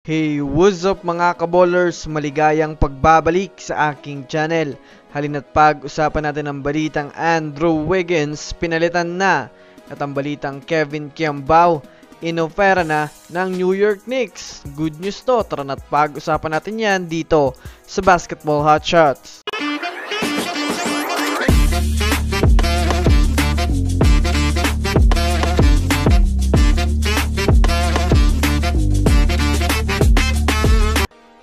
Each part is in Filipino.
Hey, what's up mga kaballers? Maligayang pagbabalik sa aking channel. Halina't pag-usapan natin ang balitang Andrew Wiggins pinalitan na at ang balitang Kevin Kiambao inofera na ng New York Knicks. Good news to, tara na't pag-usapan natin yan dito sa Basketball Hotshots.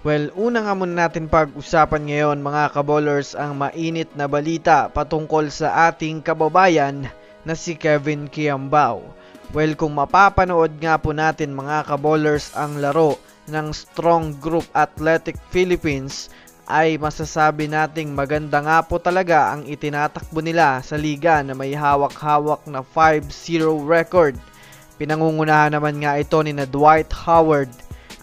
Well, una nga muna natin pag-usapan ngayon mga kaballers ang mainit na balita patungkol sa ating kababayan na si Kevin Kiambao. Well, kung mapapanood nga po natin mga kaballers ang laro ng Strong Group Athletic Philippines, ay masasabi nating maganda nga po talaga ang itinatakbo nila sa liga na may hawak-hawak na 5-0 record. Pinangungunahan naman nga ito ni na Dwight Howard,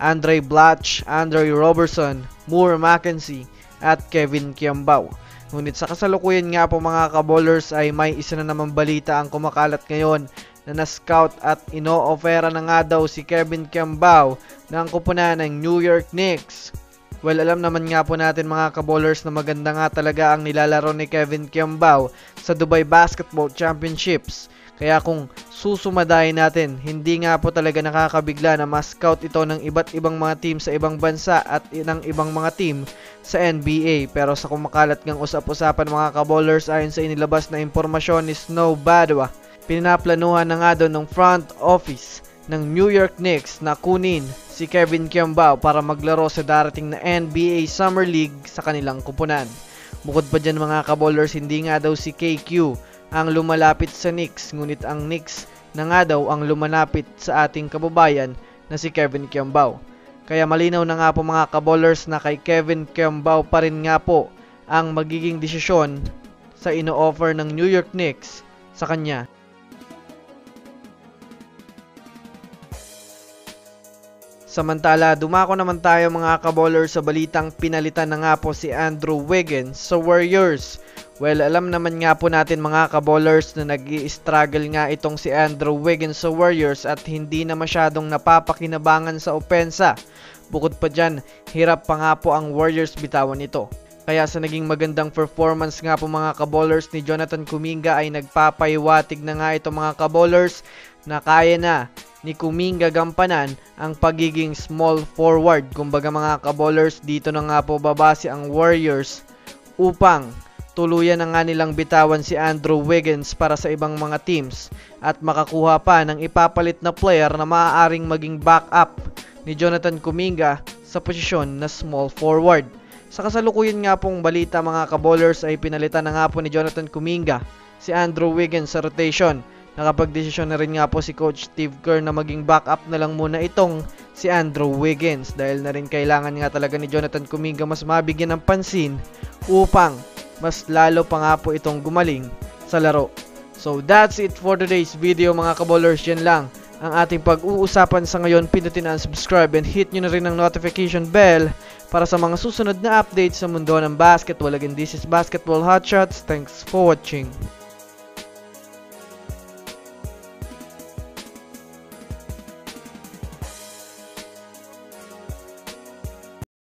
Andre Blatch, Andre Robertson, Moore Mackenzie at Kevin Kiambao. Ngunit sa kasalukuyan nga po mga kaballers ay may isa na namang balita ang kumakalat ngayon na na-scout at ino-ofera na nga daw si Kevin Kiambao ng kupunan ng New York Knicks. Well, alam naman nga po natin mga kaballers na maganda nga talaga ang nilalaro ni Kevin Kiambao sa Dubai Basketball Championships. Kaya kung susumadahin natin, hindi nga po talaga nakakabigla na ma-scout ito ng iba't ibang mga team sa ibang bansa at ng ibang mga team sa NBA. Pero sa kumakalat ngang usap-usapan mga kaballers ayon sa inilabas na impormasyon ni Snow Badwa, pinaplanuhan na nga doon ng front office ng New York Knicks na kunin si Kevin Kiambao para maglaro sa darating na NBA Summer League sa kanilang kupunan. Bukod pa dyan mga kaballers, hindi nga daw si KQ ang lumalapit sa Knicks, ngunit ang Knicks na nga daw ang lumalapit sa ating kababayan na si Kevin Kiambao. Kaya malinaw na nga po mga kaballers na kay Kevin Kiambao pa rin nga po ang magiging desisyon sa ino-offer ng New York Knicks sa kanya. Samantala, dumako naman tayo mga kaballers sa balitang pinalitan na nga po si Andrew Wiggins sa Warriors. Well, alam naman nga po natin mga kaballers na nag-i-struggle nga itong si Andrew Wiggins sa Warriors at hindi na masyadong napapakinabangan sa opensa. Bukod pa dyan, hirap pa nga po ang Warriors bitawan ito. Kaya sa naging magandang performance nga po mga kaballers ni Jonathan Kuminga ay nagpapahiwatig na nga ito mga kaballers na kaya na ni Kuminga gampanan ang pagiging small forward. Kumbaga mga kaballers, dito na nga po babase ang Warriors upang tuluyan na nga nilang bitawan si Andrew Wiggins para sa ibang mga teams at makakuha pa ng ipapalit na player na maaaring maging backup ni Jonathan Kuminga sa posisyon na small forward. Sa kasalukuyan nga pong balita mga kaballers ay pinalitan na nga po ni Jonathan Kuminga si Andrew Wiggins sa rotation. Nakapagdesisyon na rin nga po si Coach Steve Kerr na maging backup na lang muna itong si Andrew Wiggins dahil na rin kailangan nga talaga ni Jonathan Kuminga mas mabigyan ng pansin upang mas lalo pa nga po itong gumaling sa laro. So that's it for today's video mga kaballers. Yan lang ang ating pag-uusapan sa ngayon. Pindutin ang subscribe and hit nyo na rin ang notification bell para sa mga susunod na updates sa mundo ng basketball. Again, this is Basketball Hotshots. Thanks for watching.